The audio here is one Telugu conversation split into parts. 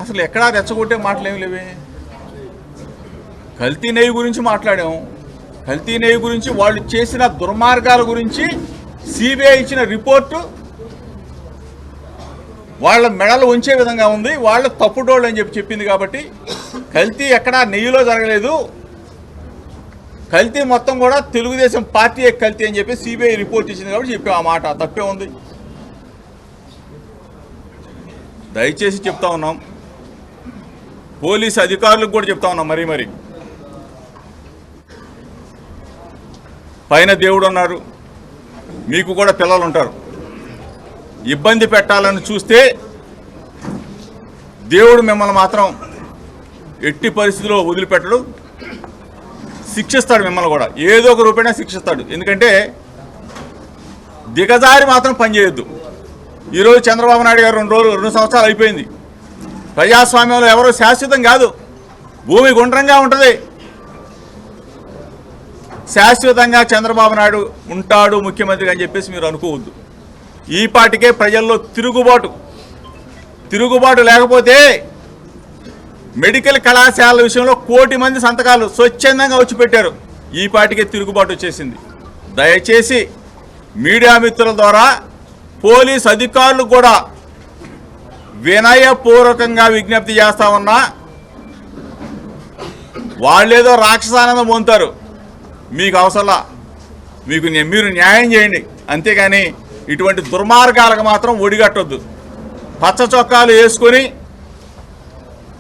అసలు ఎక్కడా రెచ్చగొట్టే మాటలు ఏమి లేవే. కల్తీ నెయ్యి గురించి మాట్లాడాము. కల్తీ నెయ్యి గురించి వాళ్ళు చేసిన దుర్మార్గాల గురించి సిబిఐ ఇచ్చిన రిపోర్టు వాళ్ళ మెడలు ఉంచే విధంగా ఉంది. వాళ్ళు తప్పుడోళ్ళు అని చెప్పింది కాబట్టి కల్తీ ఎక్కడా నెయ్యిలో జరగలేదు, కల్తీ మొత్తం కూడా తెలుగుదేశం పార్టీ కల్తీ అని చెప్పి సిబిఐ రిపోర్ట్ ఇచ్చింది కాబట్టి చెప్పాం. ఆ మాట తప్పే ఉంది. దయచేసి చెప్తా ఉన్నాం, పోలీసు అధికారులకు కూడా చెప్తా ఉన్నాం. మరి పైన దేవుడు ఉన్నారు, మీకు కూడా పిల్లలు ఉంటారు. ఇబ్బంది పెట్టాలని చూస్తే దేవుడు మిమ్మల్ని మాత్రం ఎట్టి పరిస్థితిలో వదిలిపెట్టడు, శిక్షిస్తాడు. మిమ్మల్ని కూడా ఏదో ఒక రూపేణా శిక్షిస్తాడు. ఎందుకంటే దిగజారి మాత్రం పనిచేయొద్దు. ఈరోజు చంద్రబాబు నాయుడు గారు 2 సంవత్సరాలు అయిపోయింది. ప్రజాస్వామ్యంలో ఎవరో శాశ్వతం కాదు, భూమి గుండ్రంగా ఉంటుంది. శాశ్వతంగా చంద్రబాబు నాయుడు ఉంటాడు ముఖ్యమంత్రిగా అని చెప్పేసి మీరు అనుకోవద్దు. ఈ పాటికే ప్రజల్లో తిరుగుబాటు లేకపోతే మెడికల్ కళాశాలల విషయంలో 1 కోటి మంది సంతకాలు స్వచ్ఛందంగా వచ్చి పెట్టారు. ఈ పాటికే తిరుగుబాటు వచ్చేసింది. దయచేసి మీడియా మిత్రుల ద్వారా పోలీస్ అధికారులు కూడా వినయపూర్వకంగా విజ్ఞప్తి చేస్తా ఉన్నా, వాళ్ళేదో రాక్షసానందం పొందుతారు, మీకు అవసరంలా. మీరు న్యాయం చేయండి, అంతేగాని ఇటువంటి దుర్మార్గాలకు మాత్రం ఒడిగట్టొద్దు. పచ్చ చొక్కాలు వేసుకొని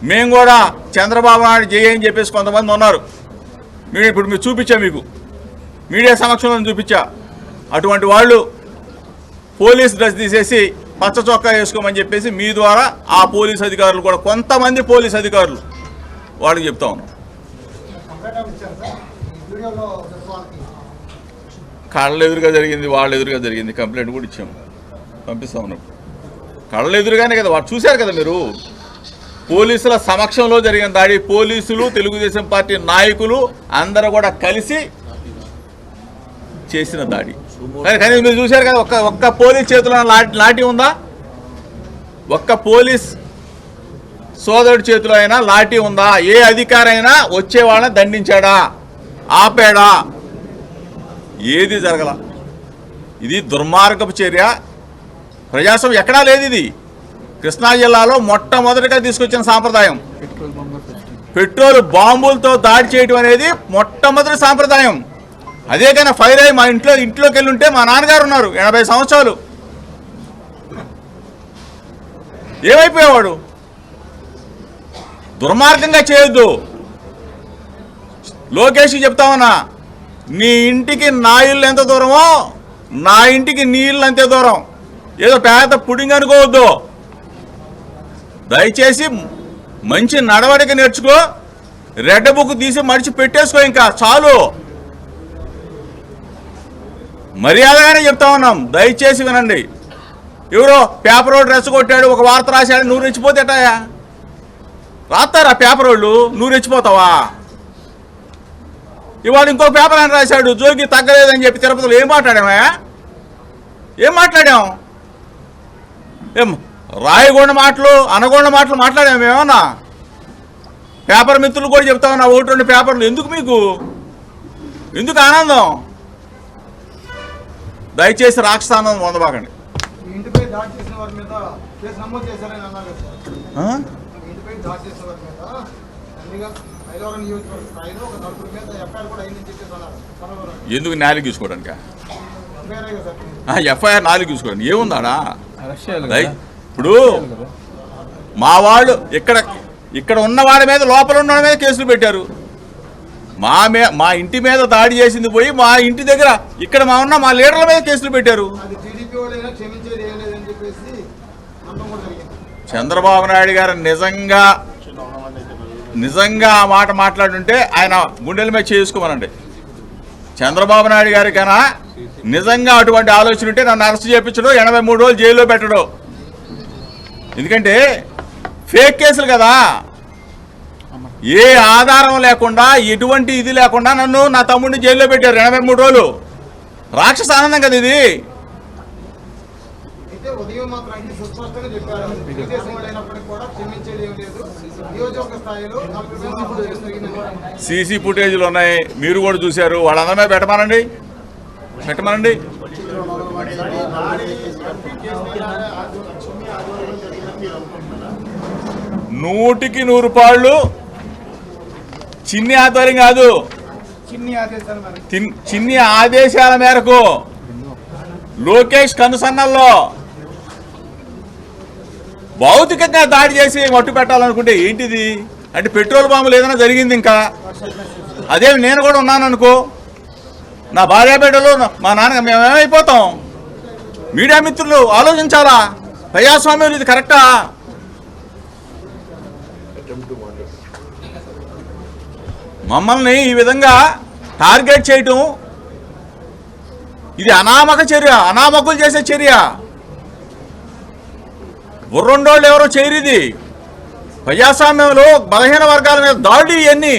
మేము కూడా చంద్రబాబు నాయుడు చేయని చెప్పేసి కొంతమంది ఉన్నారు. ఇప్పుడు మీరు చూపించా, మీకు మీడియా సమక్షంలో చూపించా. అటువంటి వాళ్ళు పోలీస్ డ్రెస్ తీసేసి పచ్చ చొక్కా వేసుకోమని చెప్పేసి మీ ద్వారా ఆ పోలీస్ అధికారులు కూడా, కొంతమంది పోలీస్ అధికారులు వాళ్ళకి చెప్తా ఉన్నాం. కళ్ళ ఎదురుగా జరిగింది, వాళ్ళ ఎదురుగా జరిగింది. కంప్లైంట్ కూడా ఇచ్చాము, పంపిస్తా ఉన్నాం. కళ్ళ ఎదురుగానే కదా, వాడు చూశారు కదా మీరు. పోలీసుల సమక్షంలో జరిగిన దాడి, పోలీసులు, తెలుగుదేశం పార్టీ నాయకులు అందరూ కూడా కలిసి చేసిన దాడి. కానీ మీరు చూశారు కదా, ఒక్క పోలీస్ చేతిలో లాఠీ ఉందా? ఒక్క పోలీస్ సోదరుడి చేతిలో అయినా లాఠీ ఉందా? ఏ అధికారైనా వచ్చే వాళ్ళని దండించాడా, ఆపాడా? ఏది జరగల. ఇది దుర్మార్గపు చర్య. ప్రజాస్వామ్యం ఎక్కడా లేదు. ఇది కృష్ణా జిల్లాలో మొట్టమొదటిగా తీసుకొచ్చిన సాంప్రదాయం. పెట్రోల్ బాంబులతో దాడి చేయడం అనేది మొట్టమొదటి సాంప్రదాయం. అదే కానీ ఫైర్ అయ్యి మా ఇంట్లోకి వెళ్ళి ఉంటే, మా నాన్నగారు ఉన్నారు 80 సంవత్సరాలు, ఏమైపోయేవాడు? దుర్మార్గంగా చేయొద్దు. లోకేష్కి చెప్తామన్నా, నీ ఇంటికి నా ఇల్లు ఎంత దూరమో నా ఇంటికి నీ ఇల్లు అంతే దూరం. ఏదో పేద పుడింగ్ అనుకోవద్దు. దయచేసి మంచి నడవడిక నేర్చుకో. రెడ్ బుక్ తీసి మడిచి పెట్టేసుకో, ఇంకా చాలు. మర్యాదగానే చెప్తా ఉన్నాం, దయచేసి వినండి. ఎవరో పేపర్ రోడ్ రెచ్చగొట్టాడు, ఒక వార్త రాశాడు, నువ్వు రెచ్చిపోతే ఎటాయా? రాస్తారా పేపర్ వాళ్ళు, నువ్వు రెచ్చిపోతావా? ఇవాళ ఇంకో పేపర్ అని రాశాడు, జోగి తగ్గలేదని చెప్పి తిరుపతిలో ఏం మాట్లాడామా? ఏం మాట్లాడాం? రాయగొండ మాటలు, అనగొండ మాటలు మాట్లాడాము ఏమన్నా? పేపర్ మిత్రులు కూడా చెప్తా ఉన్నా, 1-2 పేపర్లు ఎందుకు మీకు? ఎందుకు ఆనందం? దయచేసి రాక్షసానందం పొందబాకండి. ఎందుకు 4 తీసుకోవడానికి? ఎఫ్ఐఆర్ 4 తీసుకోవడానికి ఏముందాడా? ఇప్పుడు మా వాళ్ళు ఇక్కడ ఉన్నవాడి మీద, లోపల ఉన్నవాడి మీద కేసులు పెట్టారు. మా ఇంటి మీద దాడి చేసింది పోయి మా ఇంటి దగ్గర ఇక్కడ మా లీడర్ల మీద కేసులు పెట్టారు. చంద్రబాబు నాయుడు గారు నిజంగా ఆ మాట మాట్లాడుంటే ఆయన గుండెల మీద చేసుకోమనండి. చంద్రబాబు నాయుడు గారి కన్నా నిజంగా అటువంటి ఆలోచన ఉంటే నన్ను అరెస్ట్ చేయించడం, 83 రోజులు జైల్లో పెట్టడం. ఎందుకంటే ఫేక్ కేసులు కదా, ఏ ఆధారం లేకుండా, ఎటువంటి ఇది లేకుండా నన్ను, నా తమ్ముడిని జైల్లో పెట్టారు 83 రోజులు. రాక్షస ఆనందం కదా ఇది. ఉదయం మాత్రం సుస్పష్టంగా చెప్పారు, సీసీ ఫుటేజ్లు ఉన్నాయి, మీరు కూడా చూశారు. వాళ్ళందరి మీద పెట్టమనండి. 100కి 100 పాళ్ళు చిన్ని ఆధ్వర్యం కాదు, చిన్ని ఆదేశాల మేరకు లోకేష్ కనుసన్నల్లో భౌతికంగా దాడి చేసి మట్టు పెట్టాలనుకుంటే ఏంటిది అంటే పెట్రోల్ బాంబులు ఏదైనా జరిగింది ఇంకా అదే నేను కూడా ఉన్నాను అనుకో, నా భార్య బిడ్డలు మా నాన్న మేమేమైపోతాం? మీడియా మిత్రులు ఆలోచించాలా, ప్రజాస్వామ్యం ఇది కరెక్టా? మమ్మల్ని ఈ విధంగా టార్గెట్ చేయటం ఇది అనామక చర్య, అనామకులు చేసే చర్య. బుర్రండోళ్ళు ఎవరో చేయరిది. ప్రజాస్వామ్యంలో బలహీన వర్గాల మీద దాడి ఇవన్నీ.